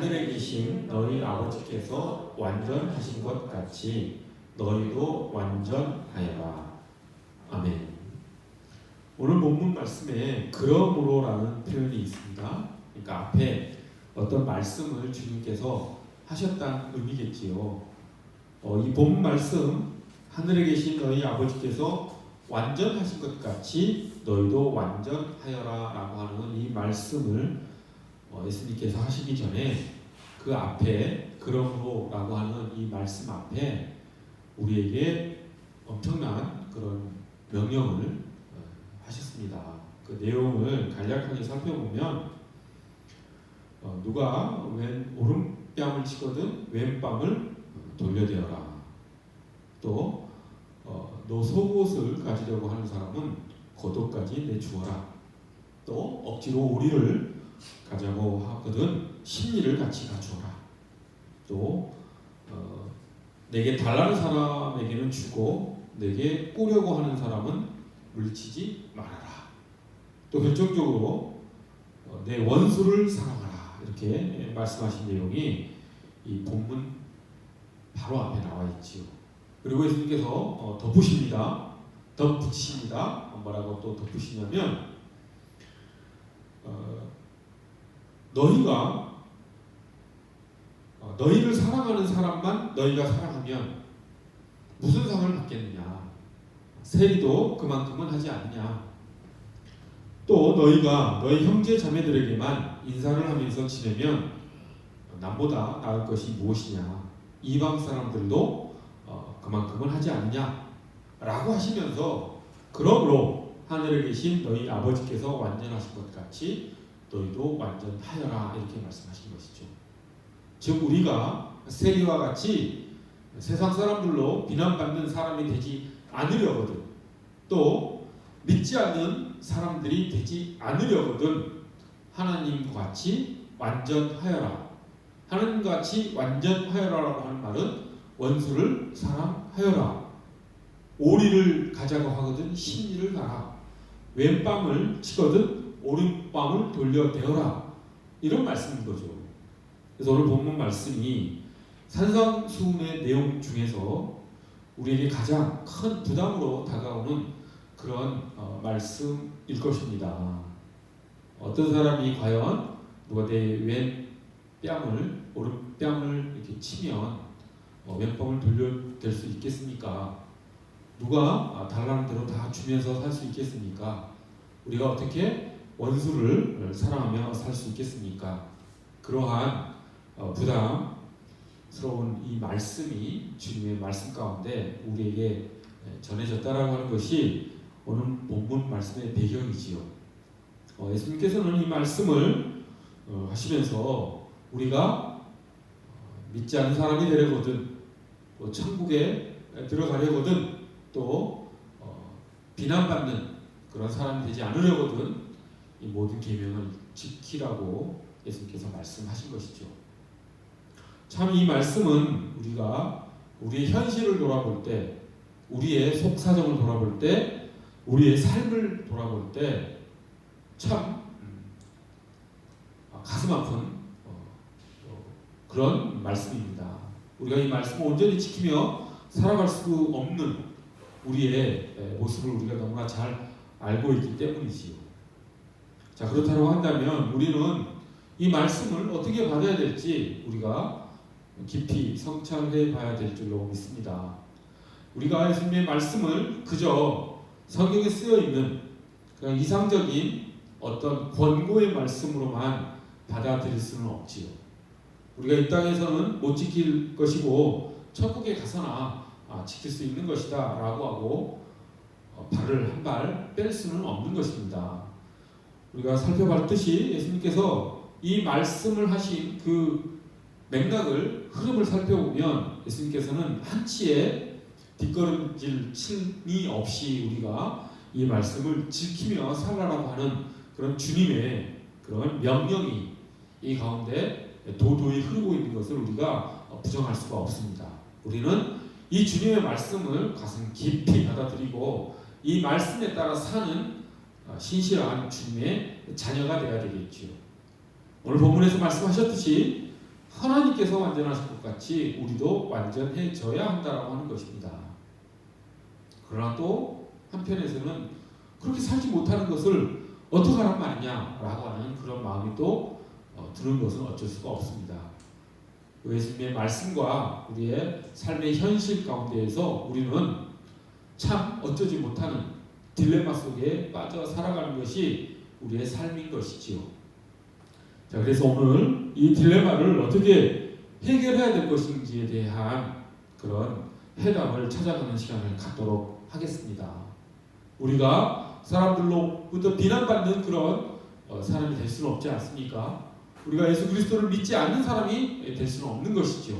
하늘에 계신 너희 아버지께서 완전하신 것 같이 너희도 완전하여라. 아멘. 오늘 본문 말씀에 그러므로라는 표현이 있습니다. 그러니까 앞에 어떤 말씀을 주님께서 하셨다는 의미겠지요. 이 본문 말씀 하늘에 계신 너희 아버지께서 완전하신 것 같이 너희도 완전하여라 라고 하는 이 말씀을 예수님께서 하시기 전에 그 앞에 그러므로 라고 하는 이 말씀 앞에 우리에게 엄청난 그런 명령을 하셨습니다. 그 내용을 간략하게 살펴보면 누가 왼 오른뺨을 치거든 왼뺨을 돌려대어라. 또 너 속옷을 가지려고 하는 사람은 겉옷까지 내주어라. 또 억지로 오리를 가자고 하거든 심리를 같이 갖추어라. 또 내게 달라는 사람에게는 주고 내게 꾸려고 하는 사람은 물리치지 말아라. 또 결정적으로 내 원수를 사랑하라. 이렇게 말씀하신 내용이 이 본문 바로 앞에 나와 있지요. 그리고 예수님께서 덧붙입니다. 덧붙이십니다. 뭐라고 또 덧붙이냐면 너희가 너희를 사랑하는 사람만 너희가 사랑하면 무슨 상을 받겠느냐? 세리도 그만큼은 하지 않느냐? 또 너희가 너희 형제 자매들에게만 인사를 하면서 지내면 남보다 나을 것이 무엇이냐? 이방 사람들도 그만큼은 하지 않느냐? 라고 하시면서 그러므로 하늘에 계신 너희 아버지께서 완전하신 것 같이 너희도 완전하여라 이렇게 말씀하신 것이죠. 즉 우리가 세리와 같이 세상 사람들로 비난받는 사람이 되지 않으려거든 또 믿지 않는 사람들이 되지 않으려거든 하나님과 같이 완전하여라. 하나님과 같이 완전하여라라고 하는 말은 원수를 사랑하여라. 오리를 가자고 하거든 심리를 가라. 왼뺨을 치거든 오른뺨을 돌려대어라. 이런 말씀인 거죠. 그래서 오늘 본문 말씀이 산상수훈의 내용 중에서 우리에게 가장 큰 부담으로 다가오는 그런 말씀일 것입니다. 어떤 사람이 과연 누가 내 왼뺨을 오른뺨을 이렇게 치면 왼뺨을 돌려댈 수 있겠습니까? 누가 달라는 대로 다 주면서 살 수 있겠습니까? 우리가 어떻게 원수를 사랑하며 살 수 있겠습니까? 그러한 부담스러운 이 말씀이 주님의 말씀 가운데 우리에게 전해졌다라고 하는 것이 오늘 본문 말씀의 배경이지요. 예수님께서는 이 말씀을 하시면서 우리가 믿지 않는 사람이 되려거든 또 천국에 들어가려거든 또 비난받는 그런 사람이 되지 않으려거든 이 모든 계명을 지키라고 예수님께서 말씀하신 것이죠. 참 이 말씀은 우리가 우리의 현실을 돌아볼 때 우리의 속사정을 돌아볼 때 우리의 삶을 돌아볼 때 참 가슴 아픈 그런 말씀입니다. 우리가 이 말씀을 온전히 지키며 살아갈 수 없는 우리의 모습을 우리가 너무나 잘 알고 있기 때문이지요. 자, 그렇다고 한다면 우리는 이 말씀을 어떻게 받아야 될지 우리가 깊이 성찰해 봐야 될 줄로 믿습니다. 우리가 예수님의 말씀을 그저 성경에 쓰여 있는 그냥 이상적인 어떤 권고의 말씀으로만 받아들일 수는 없지요. 우리가 이 땅에서는 못 지킬 것이고 천국에 가서나 지킬 수 있는 것이다 라고 하고 발을 한 발 뺄 수는 없는 것입니다. 우리가 살펴봤듯이 예수님께서 이 말씀을 하신 그 맥락을 흐름을 살펴보면 예수님께서는 한치의 뒷걸음질 침이 없이 우리가 이 말씀을 지키며 살아라고 하는 그런 주님의 그런 명령이 이 가운데 도도히 흐르고 있는 것을 우리가 부정할 수가 없습니다. 우리는 이 주님의 말씀을 가슴 깊이 받아들이고 이 말씀에 따라 사는 신실한 주님의 자녀가 되어야 되겠지요. 오늘 본문에서 말씀하셨듯이 하나님께서 완전하신 것 같이 우리도 완전해져야 한다라고 하는 것입니다. 그러나 또 한편에서는 그렇게 살지 못하는 것을 어떻게 하란 말이냐라고 하는 그런 마음이 또 드는 것은 어쩔 수가 없습니다. 예수님의 말씀과 우리의 삶의 현실 가운데에서 우리는 참 어쩌지 못하는 딜레마 속에 빠져 살아가는 것이 우리의 삶인 것이지요. 자, 그래서 오늘 이 딜레마를 어떻게 해결해야 될 것인지에 대한 그런 해답을 찾아가는 시간을 갖도록 하겠습니다. 우리가 사람들로부터 비난받는 그런 사람이 될 수는 없지 않습니까? 우리가 예수 그리스도를 믿지 않는 사람이 될 수는 없는 것이죠.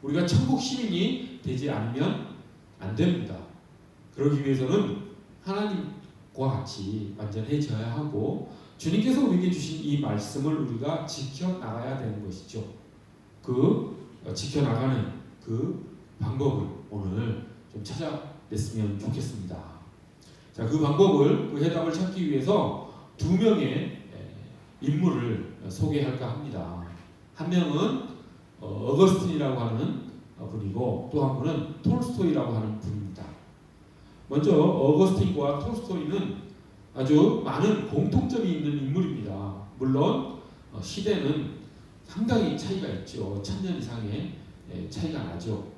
우리가 천국 시민이 되지 않으면 안 됩니다. 그러기 위해서는 하나님과 같이 완전해져야 하고 주님께서 우리에게 주신 이 말씀을 우리가 지켜나가야 되는 것이죠. 지켜나가는 그 방법을 오늘 좀 찾아냈으면 좋겠습니다. 자, 그 방법을, 그 해답을 찾기 위해서 두 명의 인물을 소개할까 합니다. 한 명은 어거스틴이라고 하는 분이고 또 한 분은 톨스토이라고 하는 분입니다. 먼저 어거스틴과 톨스토이는 아주 많은 공통점이 있는 인물입니다. 물론 시대는 상당히 차이가 있죠. 1000년 이상의 차이가 나죠.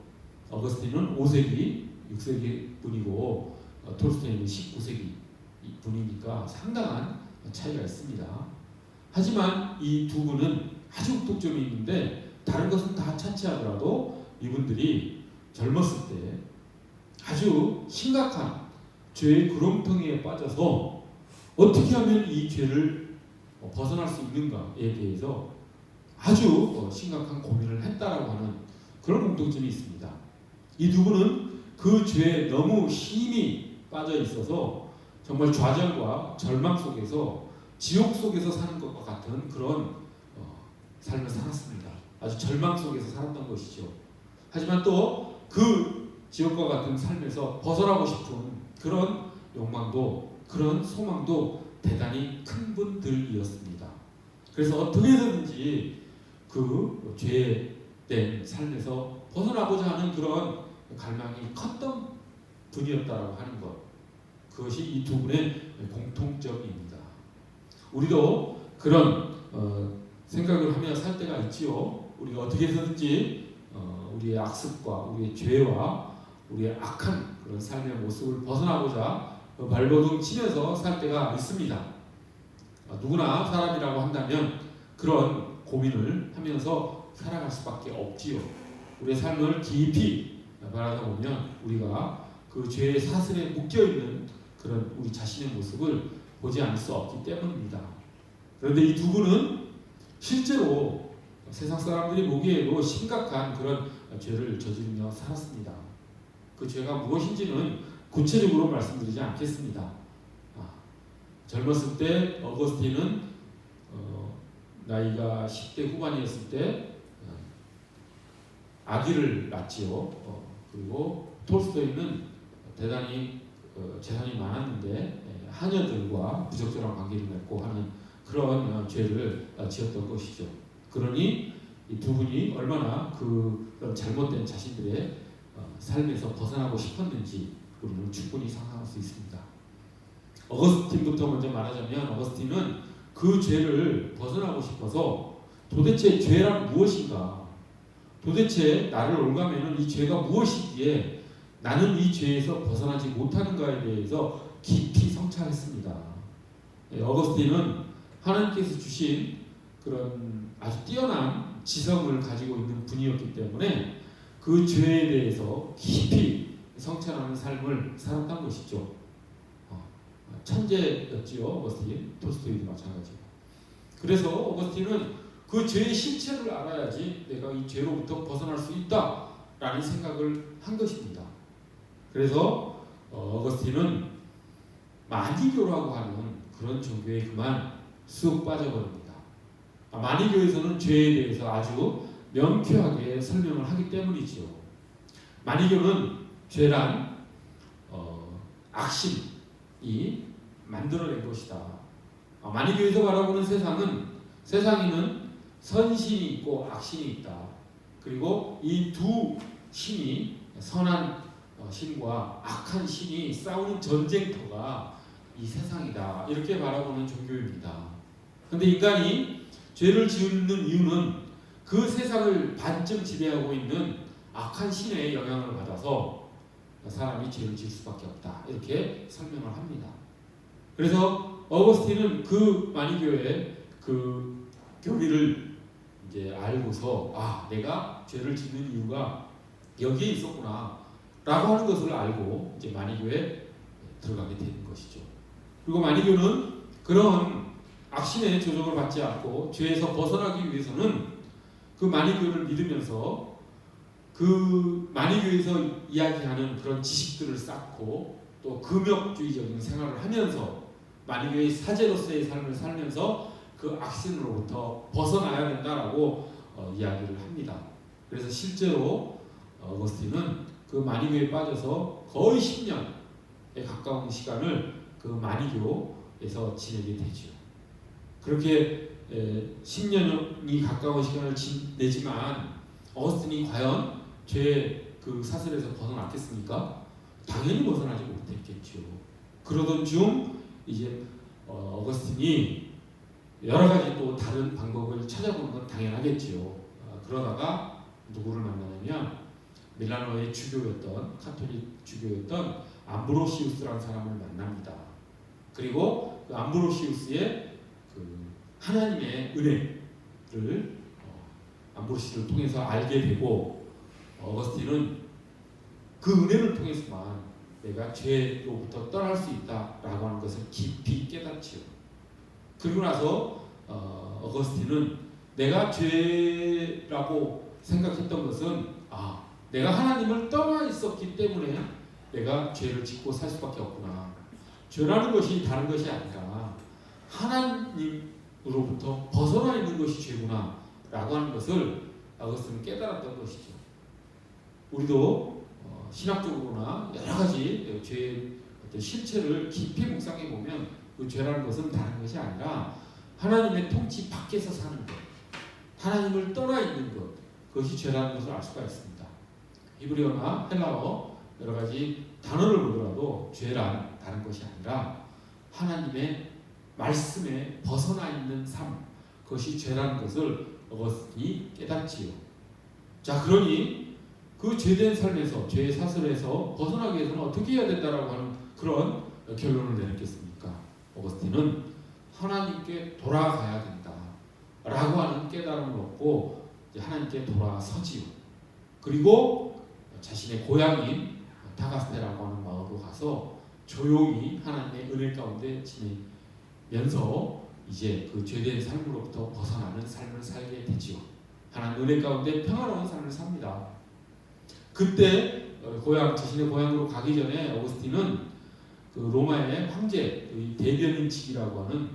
어거스틴은 5세기, 6세기 분이고 톨스토이는 19세기 분이니까 상당한 차이가 있습니다. 하지만 이 두 분은 아주 공통점이 있는데 다른 것은 다 차치하더라도 이분들이 젊었을 때 아주 심각한 죄의 구렁텅이에 빠져서 어떻게 하면 이 죄를 벗어날 수 있는가에 대해서 아주 심각한 고민을 했다라고 하는 그런 공통점이 있습니다. 이 두 분은 그 죄에 너무 힘이 빠져 있어서 정말 좌절과 절망 속에서 지옥 속에서 사는 것과 같은 그런 삶을 살았습니다. 아주 절망 속에서 살았던 것이죠. 하지만 또 그 지옥과 같은 삶에서 벗어나고 싶은 그런 욕망도, 그런 소망도 대단히 큰 분들이었습니다. 그래서 어떻게 해서든지 그 죄된 삶에서 벗어나고자 하는 그런 갈망이 컸던 분이었다라고 하는 것, 그것이 이 두 분의 공통점입니다. 우리도 그런 생각을 하며 살 때가 있지요. 우리가 어떻게 해서든지 우리의 악습과 우리의 죄와 우리의 악한 그런 삶의 모습을 벗어나고자 발버둥 치면서 살 때가 있습니다. 누구나 사람이라고 한다면 그런 고민을 하면서 살아갈 수밖에 없지요. 우리의 삶을 깊이 바라다 보면 우리가 그 죄의 사슬에 묶여있는 그런 우리 자신의 모습을 보지 않을 수 없기 때문입니다. 그런데 이 두 분은 실제로 세상 사람들이 보기에도 심각한 그런 죄를 저지르며 살았습니다. 그 죄가 무엇인지는 구체적으로 말씀드리지 않겠습니다. 젊었을 때 어거스틴은 나이가 10대 후반이었을 때 아기를 낳지요. 그리고 톨스토이는 대단히 재산이 많았는데 하녀들과 부적절한 관계를 맺고 하는 그런 죄를 지었던 것이죠. 그러니 이 두 분이 얼마나 그런 잘못된 자신들의 삶에서 벗어나고 싶었는지 우리는 충분히 상상할 수 있습니다. 어거스틴부터 먼저 말하자면 어거스틴은 그 죄를 벗어나고 싶어서 도대체 죄란 무엇인가? 도대체 나를 올가매는 이 죄가 무엇이기에 나는 이 죄에서 벗어나지 못하는가에 대해서 깊이 성찰했습니다. 어거스틴은 하나님께서 주신 그런 아주 뛰어난 지성을 가지고 있는 분이었기 때문에 그 죄에 대해서 깊이 성찰하는 삶을 살았던 것이죠. 천재였지요. 어거스틴, 톨스토이도 마찬가지고. 그래서 어거스틴은 그 죄의 실체를 알아야지 내가 이 죄로부터 벗어날 수 있다라는 생각을 한 것입니다. 그래서 어거스틴은 마니교라고 하는 그런 종교에 그만 쑥 빠져버립니다. 마니교에서는 죄에 대해서 아주 명쾌하게 설명을 하기 때문이죠. 마니교는 죄란 악심이 만들어낸 것이다. 마니교에서 바라보는 세상에는 선신이 있고 악신이 있다. 그리고 이 두 신이 선한 신과 악한 신이 싸우는 전쟁터가 이 세상이다. 이렇게 바라보는 종교입니다. 그런데 인간이 죄를 짓는 이유는 그 세상을 반쯤 지배하고 있는 악한 신의 영향을 받아서 사람이 죄를 지을 수밖에 없다. 이렇게 설명을 합니다. 그래서 어거스틴은 그 마니교의 그 교리를 이제 알고서 내가 죄를 짓는 이유가 여기에 있었구나 라고 하는 것을 알고 이제 마니교에 들어가게 되는 것이죠. 그리고 마니교는 그런 악신의 조종을 받지 않고 죄에서 벗어나기 위해서는 그 마니교를 믿으면서 그 마니교에서 이야기하는 그런 지식들을 쌓고 또 금욕주의적인 생활을 하면서 마니교의 사제로서의 삶을 살면서 그 악신으로부터 벗어나야 된다라고 이야기를 합니다. 그래서 실제로 어거스틴은 그 마니교에 빠져서 거의 10년에 가까운 시간을 그 마니교에서 지내게 되죠. 그렇게 10년이 가까운 시간을 지내지만 어거스틴이 과연 죄의 그 사슬에서 벗어났겠습니까? 당연히 벗어나지 못했겠죠. 그러던 중 이제 어거스틴이 여러 가지 또 다른 방법을 찾아보는 건 당연하겠지요. 그러다가 누구를 만나냐면 밀라노의 주교였던 카톨릭 주교였던 암브로시우스라는 사람을 만납니다. 그리고 그 암브로시우스의 그 하나님의 은혜를 암브로시를 통해서 알게 되고 어거스틴은 그 은혜를 통해서만 내가 죄로부터 떠날 수 있다라고 하는 것을 깊이 깨닫지요. 그리고 나서 어거스틴은 내가 죄라고 생각했던 것은 내가 하나님을 떠나 있었기 때문에 내가 죄를 짓고 살 수밖에 없구나. 죄라는 것이 다른 것이 아니라 하나님으로부터 벗어나 있는 것이 죄구나 라고 하는 것을 어거스틴은 깨달았던 것이죠. 우리도 신학적으로나 여러 가지 죄의 어떤 실체를 깊이 묵상해 보면 그 죄라는 것은 다른 것이 아니라 하나님의 통치 밖에서 사는 것, 하나님을 떠나 있는 것, 그것이 죄라는 것을 알 수가 있습니다. 히브리어나 헬라어 여러 가지 단어를 보더라도 죄란 다른 것이 아니라 하나님의 말씀에 벗어나 있는 삶, 그것이 죄라는 것을 어거스틴이 깨닫지요. 자, 그러니 그 죄된 삶에서, 죄의 사슬에서 벗어나기 위해서는 어떻게 해야 된다라고 하는 그런 결론을 내렸겠습니까? 어거스틴은 하나님께 돌아가야 된다라고 하는 깨달음을 얻고 하나님께 돌아서지요. 그리고 자신의 고향인 타가스테라고 하는 마을로 가서 조용히 하나님의 은혜 가운데 지내면서 이제 그 죄된 삶으로부터 벗어나는 삶을 살게 되지요. 하나님 은혜 가운데 평화로운 삶을 삽니다. 그때 자신의 고향으로 가기 전에 어거스틴은 그 로마의 황제 대변인직이라고 하는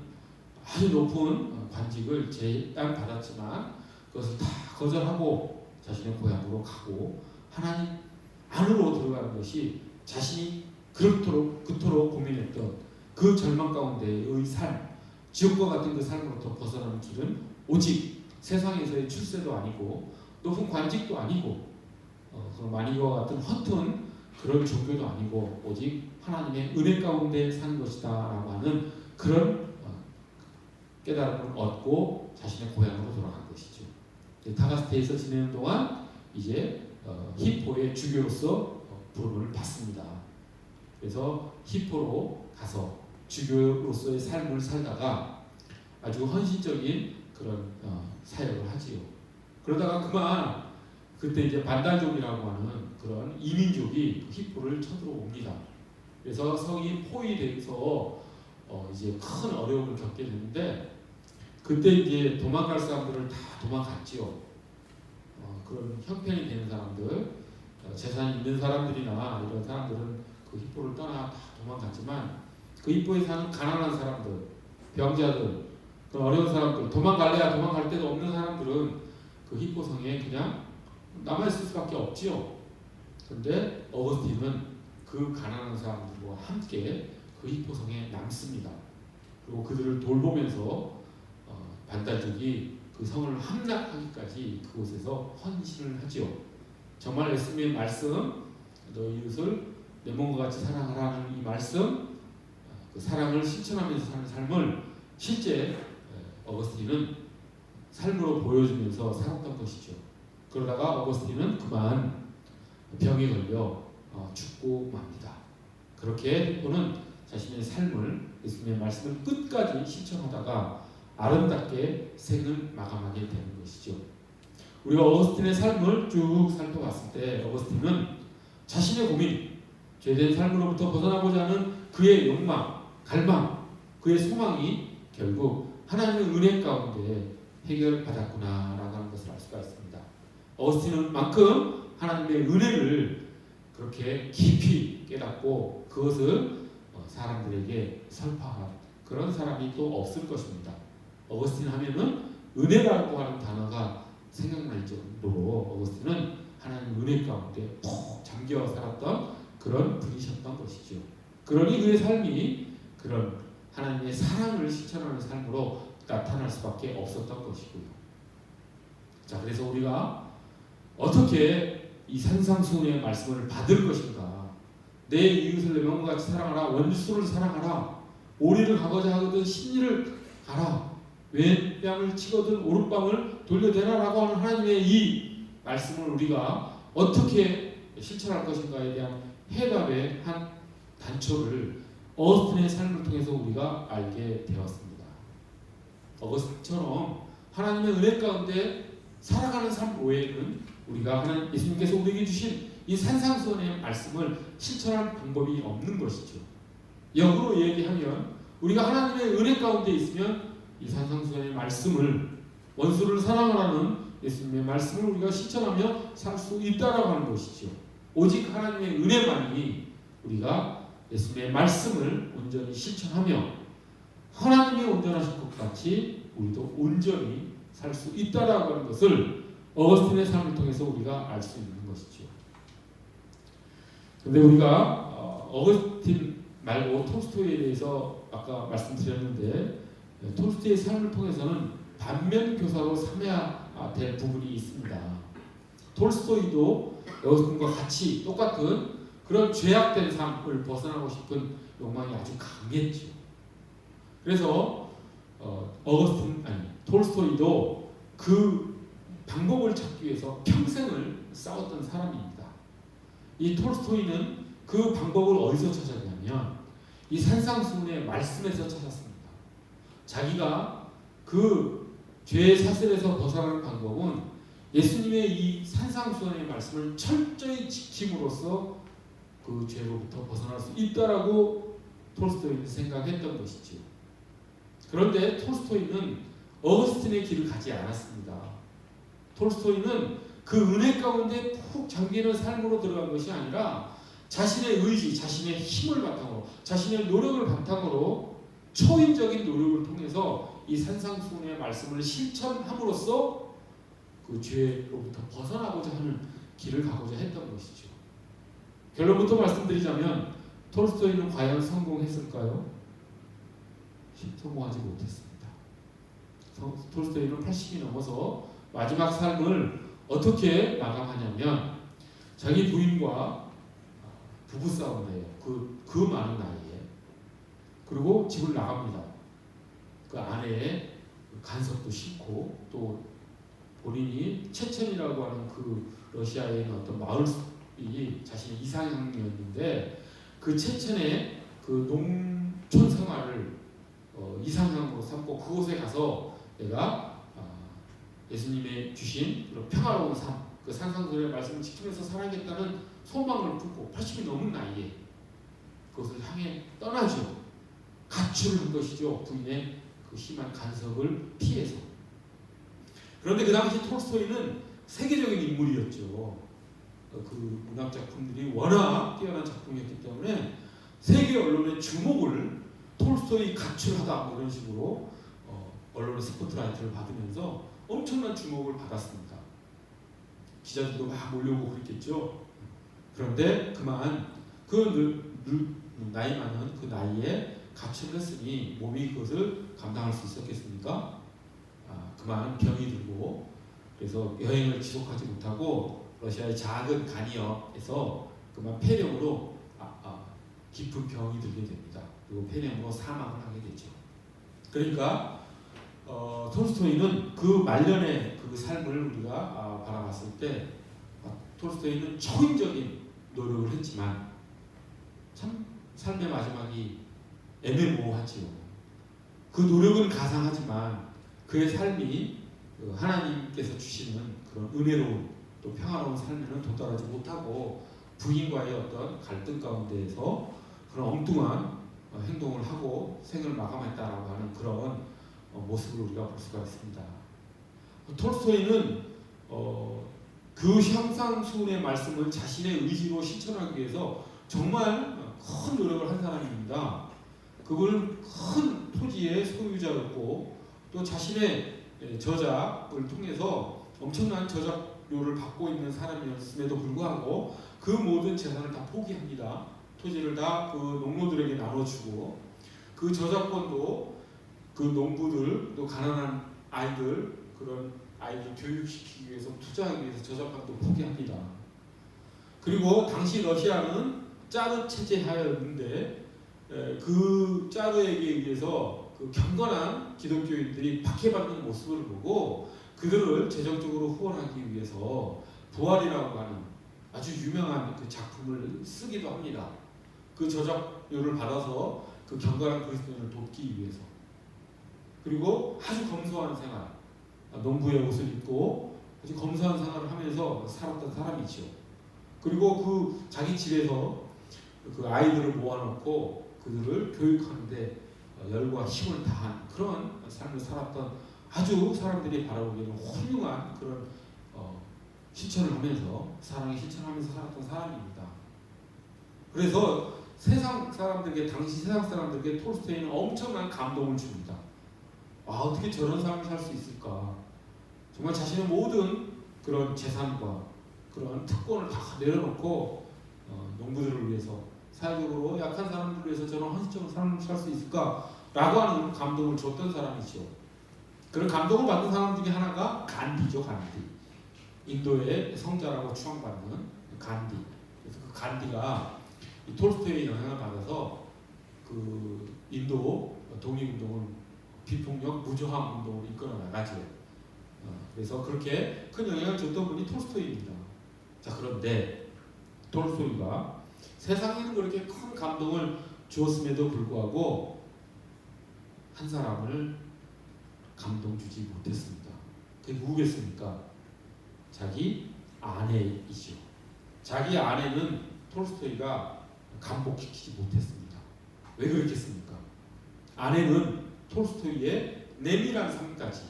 아주 높은 관직을 제안받았지만 그것을 다 거절하고 자신의 고향으로 가고 하나님 안으로 들어가는 것이 자신이 그토록 고민했던 그 절망 가운데의 삶, 지옥과 같은 그 삶으로부터 벗어나는 길은 오직 세상에서의 출세도 아니고 높은 관직도 아니고 마니교와 같은 허튼 그런 종교도 아니고 오직 하나님의 은혜 가운데 사는 것이다 라고 하는 그런 깨달음을 얻고 자신의 고향으로 돌아간 것이죠. 타가스테에서 지내는 동안 이제 히포의 주교로서 부름을 받습니다. 그래서 히포로 가서 주교로서의 삶을 살다가 아주 헌신적인 그런 사역을 하지요. 그러다가 그만 그때 이제 반달족이라고 하는 그런 이민족이 히포를 쳐들어옵니다. 그래서 성이 포위돼서 이제 큰 어려움을 겪게 되는데 그때 이제 도망갈 사람들을 다 도망갔지요. 그런 형편이 되는 사람들, 재산이 있는 사람들이나 이런 사람들은 그 히포를 떠나 다 도망갔지만 그 히포에 사는 가난한 사람들, 병자들, 그 어려운 사람들, 도망갈래야 도망갈 데도 없는 사람들은 그 히포 성에 그냥 남아있을 수밖에 없지요. 그런데 어거스틴은 그 가난한 사람들과 함께 그 히포성에 남습니다. 그리고 그들을 돌보면서 반달족이 그 그 성을 함락하기까지 그곳에서 헌신을 하지요. 정말 예수님의 말씀, 너 이웃을 내 몸과 같이 사랑하라는 이 말씀, 그 사랑을 실천하면서 사는 삶을 실제 어거스틴은 삶으로 보여주면서 살았던 것이죠. 그러다가 어거스틴은 그만 병에 걸려 죽고 맙니다. 그렇게 히포는 자신의 삶을 예수님의 말씀을 끝까지 실천하다가 아름답게 생을 마감하게 되는 것이죠. 우리가 어거스틴의 삶을 쭉 살펴봤을 때 어거스틴은 자신의 고민, 죄된 삶으로부터 벗어나고자 하는 그의 욕망, 갈망, 그의 소망이 결국 하나님의 은혜 가운데 해결받았구나라고 하는 것을 알 수가 있습니다. 어거스틴은 만큼 하나님의 은혜를 그렇게 깊이 깨닫고 그것을 사람들에게 설파한 그런 사람이 또 없을 것입니다. 어거스틴 하면은 은혜라고 하는 단어가 생각날 정도로 어거스틴은 하나님 은혜 가운데 푹 잠겨 살았던 그런 분이셨던 것이죠. 그러니 그의 삶이 그런 하나님의 사랑을 실천하는 삶으로 나타날 수밖에 없었던 것이고요. 자, 그래서 우리가 어떻게 이 산상수훈의 말씀을 받을 것인가? 내 이웃을 내 몸과 같이 사랑하라. 원수를 사랑하라. 오리를 가고자 하거든 신리를 가라. 왼 뺨을 치거든 오른뺨을 돌려대라라고 하는 하나님의 이 말씀을 우리가 어떻게 실천할 것인가에 대한 해답의 한 단초를 어거스틴의 삶을 통해서 우리가 알게 되었습니다. 어거스틴처럼 하나님의 은혜 가운데 살아가는 삶 외에는 우리가 하나님 예수님께서 우리에게 주신 이 산상수훈의 말씀을 실천할 방법이 없는 것이죠. 역으로 얘기하면 우리가 하나님의 은혜 가운데 있으면 이 산상수훈의 말씀을 원수를 사랑하라는 예수님의 말씀을 우리가 실천하며 살 수 있다라고 하는 것이죠. 오직 하나님의 은혜만이 우리가 예수님의 말씀을 온전히 실천하며 하나님이 온전하신 것 같이 우리도 온전히 살 수 있다라고 하는 것을 어거스틴의 삶을 통해서 우리가 알 수 있는 것이죠. 그런데 우리가 어거스틴 말고 톨스토이에 대해서 아까 말씀드렸는데 톨스토이의 삶을 통해서는 반면 교사로 삼아야 될 부분이 있습니다. 톨스토이도 어거스틴과 같이 똑같은 그런 죄악된 삶을 벗어나고 싶은 욕망이 아주 강했죠. 그래서 톨스토이도 그 방법을 찾기 위해서 평생을 싸웠던 사람입니다. 이 톨스토이는 그 방법을 어디서 찾았냐면 이 산상수훈의 말씀에서 찾았습니다. 자기가 그 죄의 사슬에서 벗어나는 방법은 예수님의 이 산상수훈의 말씀을 철저히 지킴으로써 그 죄로부터 벗어날 수 있다라고 톨스토이는 생각했던 것이죠. 그런데 톨스토이는 어거스틴의 길을 가지 않았습니다. 톨스토이는 그 은혜 가운데 푹 잠기는 삶으로 들어간 것이 아니라 자신의 의지, 자신의 힘을 바탕으로, 자신의 노력을 바탕으로 초인적인 노력을 통해서 이 산상수훈의 말씀을 실천함으로써 그 죄로부터 벗어나고자 하는 길을 가고자 했던 것이죠. 결론부터 말씀드리자면 톨스토이는 과연 성공했을까요? 성공하지 못했습니다. 톨스토이는 80이 넘어서 마지막 삶을 어떻게 마감하냐면 자기 부인과 부부싸움을 해요. 그 많은 나이에. 그리고 집을 나갑니다. 그 아내의 간섭도 싫고 또 본인이 체첸이라고 하는 그 러시아에 있는 어떤 마을이 자신의 이상형이었는데 그 체첸의 그 농촌 생활을 이상형으로 삼고 그곳에 가서 내가 예수님의 주신 그런 평화로운 삶, 그 산상수훈의 말씀을 지키면서 살아야겠다는 소망을 품고 80이 넘은 나이에 그것을 향해 떠나죠. 가출한 것이죠. 부인의 그 심한 간섭을 피해서. 그런데 그 당시 톨스토이는 세계적인 인물이었죠. 그 문학 작품들이 워낙 뛰어난 작품이었기 때문에 세계 언론의 주목을 톨스토이 가출하다 뭐 이런 식으로 언론의 스포트라이트를 받으면서 엄청난 주목을 받았습니다. 기자들도 막 몰려오고 그랬겠죠. 그런데 그만 나이 많은 그 나이에 가출을 했으니 몸이 그것을 감당할 수 있었겠습니까? 그만 병이 들고 그래서 여행을 지속하지 못하고 러시아의 작은 간이역에서 그만 폐렴으로 깊은 병이 들게 됩니다. 그리고 폐렴으로 사망을 하게 되죠. 그러니까 톨스토이는 그 말년의 그 삶을 우리가 바라봤을 때 톨스토이는 초인적인 노력을 했지만 참 삶의 마지막이 애매모호하지요. 그 노력은 가상하지만 그의 삶이 하나님께서 주시는 그런 은혜로운 또 평화로운 삶에는 도달하지 못하고 부인과의 어떤 갈등 가운데에서 그런 엉뚱한 행동을 하고 생을 마감했다라고 하는 그런 모습을 우리가 볼 수가 있습니다. 톨스토이는 그 형상수훈의 말씀을 자신의 의지로 실천하기 위해서 정말 큰 노력을 한 사람입니다. 그걸 큰 토지의 소유자였고 또 자신의 저작을 통해서 엄청난 저작료를 받고 있는 사람이었음에도 불구하고 그 모든 재산을 다 포기합니다. 토지를 다 그 농노들에게 나눠주고 그 저작권도 그 농부들 또 가난한 아이들 그런 아이들 교육시키기 위해서 투자하기 위해서 저작권도 포기합니다. 그리고 당시 러시아는 짜르 체제하였는데 그 짜르에게 의해서 그 경건한 기독교인들이 박해받는 모습을 보고 그들을 재정적으로 후원하기 위해서 부활이라고 하는 아주 유명한 그 작품을 쓰기도 합니다. 그 저작료를 받아서 그 경건한 그리스도인을 돕기 위해서. 그리고 아주 검소한 생활, 농부의 옷을 입고 아주 검소한 생활을 하면서 살았던 사람이죠. 그리고 그 자기 집에서 그 아이들을 모아놓고 그들을 교육하는데 열과 힘을 다한 그런 삶을 살았던 아주 사람들이 바라보기에는 훌륭한 그런 실천을 하면서 사랑의 실천하면서 살았던 사람입니다. 그래서 세상 사람들에게 당시 세상 사람들에게 톨스토이는 엄청난 감동을 줍니다. 어떻게 저런 삶을 살 수 있을까? 정말 자신의 모든 그런 재산과 그런 특권을 다 내려놓고 농부들을 위해서 사회적으로 약한 사람들을 위해서 저런 헌신적인 삶을 살 수 있을까라고 하는 감동을 줬던 사람이죠. 그런 감동을 받은 사람 중에 하나가 간디죠. 간디. 인도의 성자라고 추앙받는 간디. 그래서 그 간디가 이 톨스토이의 영향을 받아서 그 인도 독립운동을 비폭력 무저항 운동을 이끌어 나가죠. 그래서 그렇게 큰 영향을 줬던 분이 톨스토이입니다. 자, 그런데 톨스토이가 세상에는 그렇게 큰 감동을 주었음에도 불구하고 한 사람을 감동 주지 못했습니다. 그게 누구겠습니까? 자기 아내이죠. 자기 아내는 톨스토이가 감복시키지 못했습니다. 왜 그렇겠습니까? 아내는 톨스토이의 내밀한 삶까지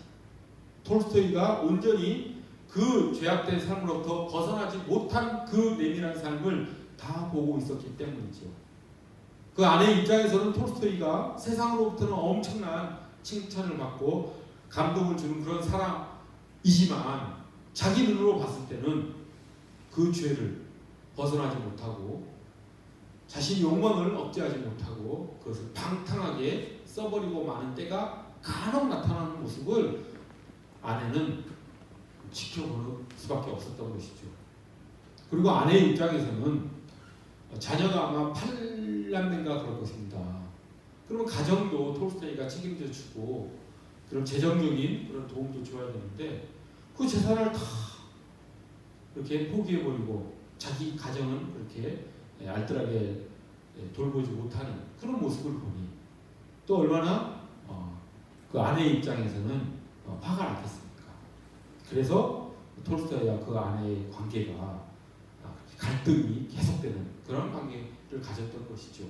톨스토이가 온전히 그 죄악된 삶으로부터 벗어나지 못한 그 내밀한 삶을 다 보고 있었기 때문이죠. 그 아내의 입장에서는 톨스토이가 세상으로부터는 엄청난 칭찬을 받고 감동을 주는 그런 사람이지만 자기 눈으로 봤을 때는 그 죄를 벗어나지 못하고 자신의 욕망을 억제하지 못하고 그것을 방탕하게 써버리고 마는 때가 간혹 나타나는 모습을 아내는 지켜볼 수밖에 없었던 것이죠. 그리고 아내의 입장에서는 자녀가 아마 8남매인가 그럴 것입니다. 그러면 가정도 톨스토이가 책임져 주고 그런 재정적인 그런 도움도 줘야 되는데 그 재산을 다 이렇게 포기해버리고 자기 가정은 그렇게 알뜰하게 돌보지 못하는 그런 모습을 보니 또 얼마나 그 아내의 입장에서는 화가 났겠습니까? 그래서 톨스토이와 그 아내의 관계가 갈등이 계속되는 그런 관계를 가졌던 것이죠.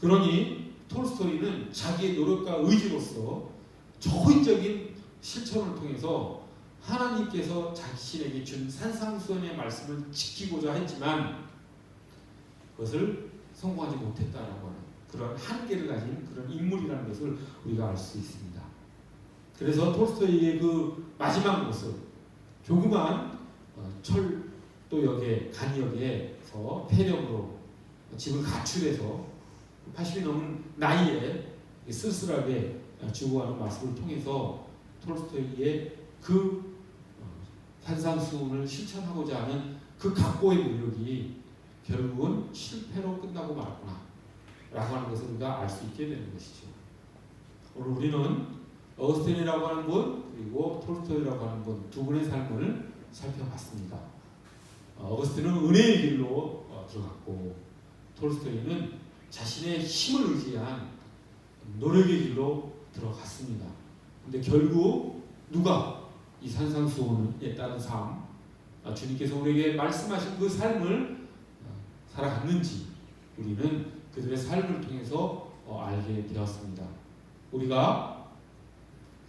그러니 톨스토이는 자기의 노력과 의지로서 초인적인 실천을 통해서 하나님께서 자신에게 준 산상수훈의 말씀을 지키고자 했지만 그것을 성공하지 못했다라고 하는 그런 한계를 가진 그런 인물이라는 것을 우리가 알 수 있습니다. 그래서 톨스토이의 그 마지막 모습, 조그만 철도역의 간역에서 폐렴으로 집을 가출해서 80이 넘은 나이에 쓸쓸하게 죽어가는 모습을 통해서 톨스토이의 그 산상수훈을 실천하고자 하는 그 각고의 노력이 결국은 실패로 끝나고 말았구나 라고 하는 것을 우리가 알 수 있게 되는 것이죠. 오늘 우리는 어거스틴이라고 하는 분 그리고 톨스토이라고 하는 분 두 분의 삶을 살펴봤습니다. 어거스틴은 은혜의 길로 들어갔고 톨스토이는 자신의 힘을 의지한 노력의 길로 들어갔습니다. 근데 결국 누가 이 산상수훈에 따른 삶, 주님께서 우리에게 말씀하신 그 삶을 살아갔는지 우리는 그들의 삶을 통해서 알게 되었습니다. 우리가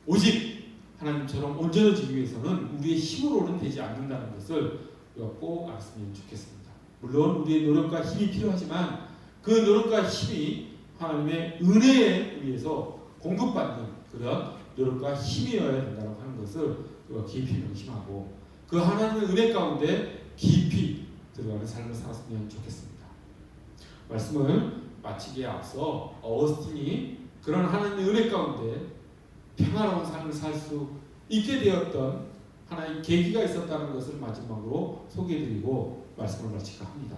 오직 하나님처럼 온전해지기 위해서는 우리의 힘으로는 되지 않는다는 것을 우리가 꼭 알았으면 좋겠습니다. 물론 우리의 노력과 힘이 필요하지만 그 노력과 힘이 하나님의 은혜에 의해서 공급받는 그런 노력과 힘이어야 된다고 하는 것을 우리가 깊이 명심하고 그 하나님의 은혜 가운데 깊이 들어가는 삶을 살았으면 좋겠습니다. 말씀을 마치기에 앞서 어거스틴이 그런 하나님의 은혜 가운데 평화로운 삶을 살 수 있게 되었던 하나의 계기가 있었다는 것을 마지막으로 소개해드리고 말씀을 마칠까 합니다.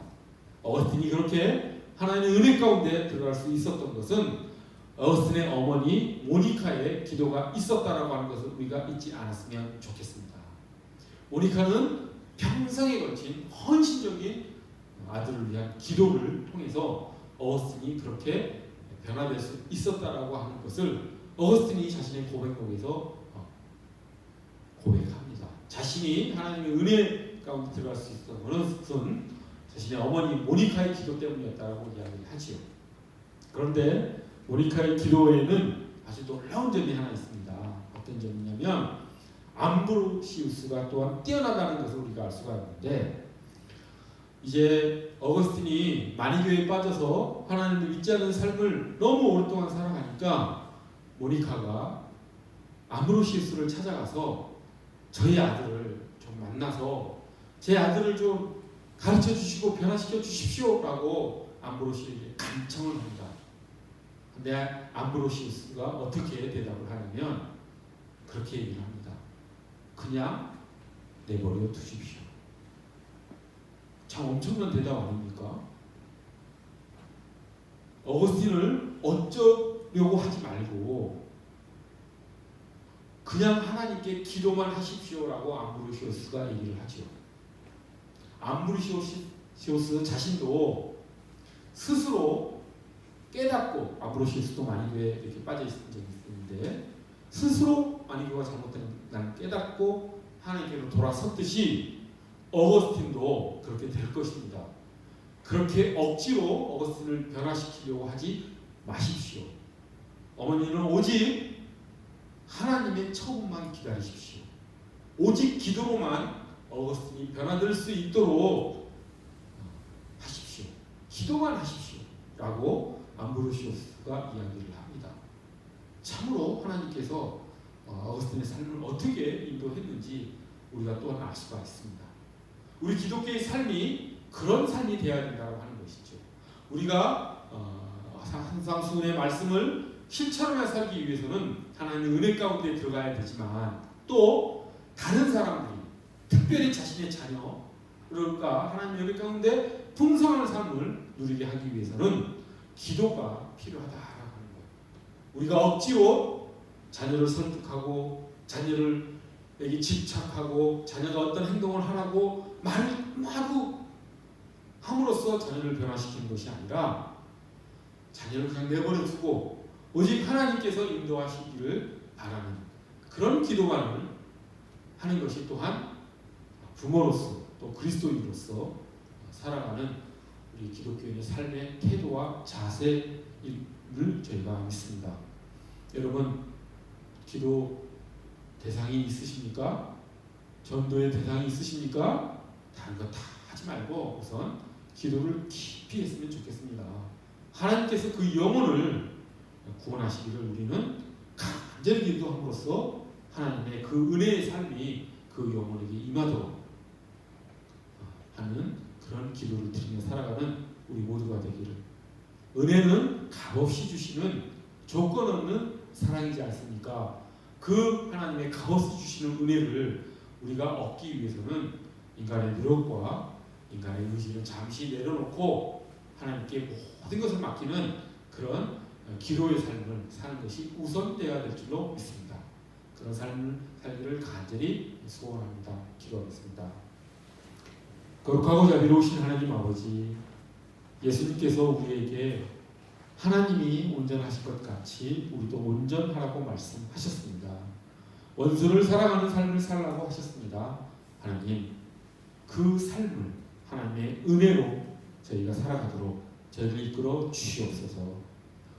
어거스틴이 그렇게 하나님의 은혜 가운데 들어갈 수 있었던 것은 어거스틴의 어머니 모니카의 기도가 있었다라고 하는 것을 우리가 잊지 않았으면 좋겠습니다. 모니카는 평생에 걸친 헌신적인 아들을 위한 기도를 통해서 어거스틴이 그렇게 변화될 수 있었다라고 하는 것을 어거스틴이 자신의 고백록에서 고백합니다. 자신이 하나님의 은혜 가운데 들어갈 수 있었던 것은 자신의 어머니 모니카의 기도 때문이었다고 이야기를 하지요. 그런데 모니카의 기도에는 아주 놀라운 점이 하나 있습니다. 어떤 점이냐면 암브로시우스가 또한 뛰어나다는 것을 우리가 알 수가 있는데 이제 어거스틴이 만이교에 빠져서 하나님을 믿지 않는 삶을 너무 오랫동안 살아가니까 모니카가 암브로시우스를 찾아가서 저희 아들을 좀 만나서 제 아들을 좀 가르쳐 주시고 변화시켜 주십시오라고 암브로시우스에게 간청을 합니다. 근데 암브로시우스가 어떻게 대답을 하냐면 그렇게 얘기를 합니다. 그냥 내버려 두십시오. 참 엄청난 대답 아닙니까? 어거스틴을 어쩌려고 하지 말고 그냥 하나님께 기도만 하십시오라고 암브로시우스가 얘기를 하죠. 암브로시우스 자신도 스스로 깨닫고 암브로시우스도 만이교에 이렇게 빠져 있은 적이 있는데 스스로 만이교가 잘못된 깨닫고 하나님께로 돌아섰듯이 어거스틴도 그렇게 될 것입니다. 그렇게 억지로 어거스틴을 변화시키려고 하지 마십시오. 어머니는 오직 하나님의 처음만 기다리십시오. 오직 기도로만 어거스틴이 변화될 수 있도록 하십시오. 기도만 하십시오. 라고 암브로시우스가 이야기를 합니다. 참으로 하나님께서 어거스틴의 삶을 어떻게 인도했는지 우리가 또한 알 수가 있습니다. 우리 기독교의 삶이 그런 삶이 되어야 된다고 하는 것이죠. 우리가 산상수훈의 말씀을 실천하며 살기 위해서는 하나님의 은혜 가운데 들어가야 되지만 또 다른 사람들이 특별히 자신의 자녀가 하나님의 은혜 가운데 풍성한 삶을 누리게 하기 위해서는 기도가 필요하다라고 하는 거예요. 우리가 억지로 자녀를 설득하고 자녀에게 집착하고 자녀가 어떤 행동을 하라고 말을 마구 함으로써 자녀를 변화시키는 것이 아니라 자녀를 그냥 내버려 두고 오직 하나님께서 인도하시기를 바라는 그런 기도만을 하는 것이 또한 부모로서 또 그리스도인으로서 살아가는 우리 기독교인의 삶의 태도와 자세를 저희가 믿습니다. 여러분 기도 대상이 있으십니까? 전도의 대상이 있으십니까? 다른 거 다 하지 말고 우선 기도를 깊이 했으면 좋겠습니다. 하나님께서 그 영혼을 구원하시기를 우리는 간절히 기도함으로써 하나님의 그 은혜의 삶이 그 영혼에게 임하도록 하는 그런 기도를 드리며 살아가는 우리 모두가 되기를. 은혜는 값없이 주시는 조건 없는 사랑이지 않습니까? 그 하나님의 값없이 주시는 은혜를 우리가 얻기 위해서는 인간의 노력과 인간의 의지를 잠시 내려놓고 하나님께 모든 것을 맡기는 그런 기도의 삶을 사는 것이 우선되어야 될 줄로 믿습니다. 그런 삶을 살기를 간절히 소원합니다. 기도하겠습니다. 거룩하고 자비로우신 하나님 아버지, 예수님께서 우리에게 하나님이 온전하신 것 같이 우리도 온전하라고 말씀하셨습니다. 원수를 사랑하는 삶을 살라고 하셨습니다. 하나님, 그 삶을 하나님의 은혜로 저희가 살아가도록 저희를 이끌어 주시옵소서.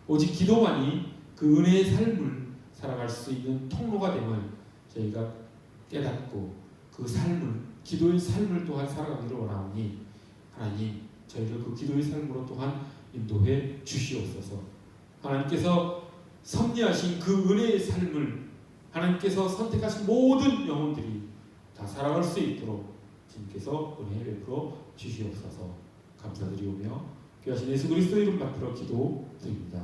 오직 기도만이 그 은혜의 삶을 살아갈 수 있는 통로가 됨을 저희가 깨닫고 그 삶을, 기도의 삶을 또한 살아가기를 원하오니 하나님, 저희를 그 기도의 삶으로 또한 인도해 주시옵소서. 하나님께서 섭리하신 그 은혜의 삶을 하나님께서 선택하신 모든 영혼들이 다 살아갈 수 있도록 주님께서 은혜 베풀어 주시옵소서. 감사드리오며 귀하신 예수 그리스도 이름 받들어 기도드립니다.